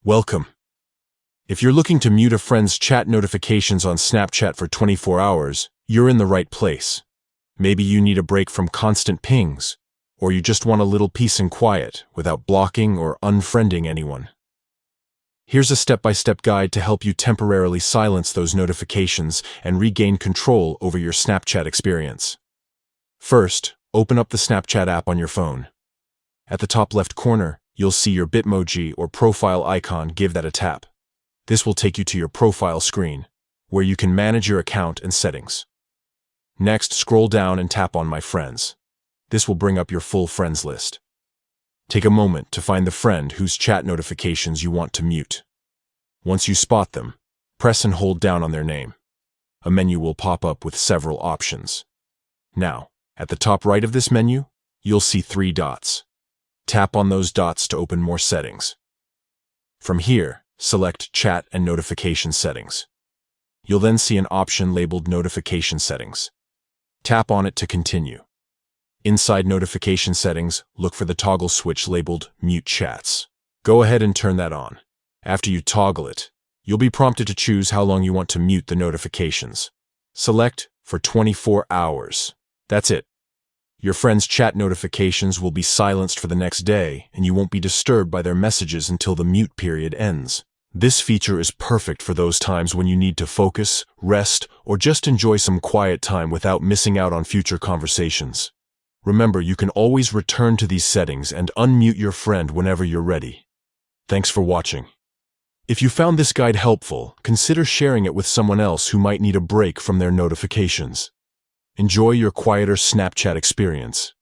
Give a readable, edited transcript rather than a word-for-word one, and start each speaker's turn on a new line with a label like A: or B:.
A: Welcome. If you're looking to mute a friend's chat notifications on Snapchat for 24 hours, you're in the right place. Maybe you need a break from constant pings, or you just want a little peace and quiet without blocking or unfriending anyone. Here's a step-by-step guide to help you temporarily silence those notifications and regain control over your Snapchat experience. First, open up the Snapchat app on your phone. At the top left corner, you'll see your Bitmoji or profile icon. Give that a tap. This will take you to your profile screen, where you can manage your account and settings. Next, scroll down and tap on My Friends. This will bring up your full friends list. Take a moment to find the friend whose chat notifications you want to mute. Once you spot them, press and hold down on their name. A menu will pop up with several options. Now, at the top right of this menu, you'll see 3 dots. Tap on those dots to open more settings. From here, select Chat and Notification Settings. You'll then see an option labeled Notification Settings. Tap on it to continue. Inside Notification Settings, look for the toggle switch labeled Mute Chats. Go ahead and turn that on. After you toggle it, you'll be prompted to choose how long you want to mute the notifications. Select for 24 hours. That's it. Your friends' chat notifications will be silenced for the next day, and you won't be disturbed by their messages until the mute period ends. This feature is perfect for those times when you need to focus, rest, or just enjoy some quiet time without missing out on future conversations. Remember, you can always return to these settings and unmute your friend whenever you're ready. Thanks for watching. If you found this guide helpful, consider sharing it with someone else who might need a break from their notifications. Enjoy your quieter Snapchat experience.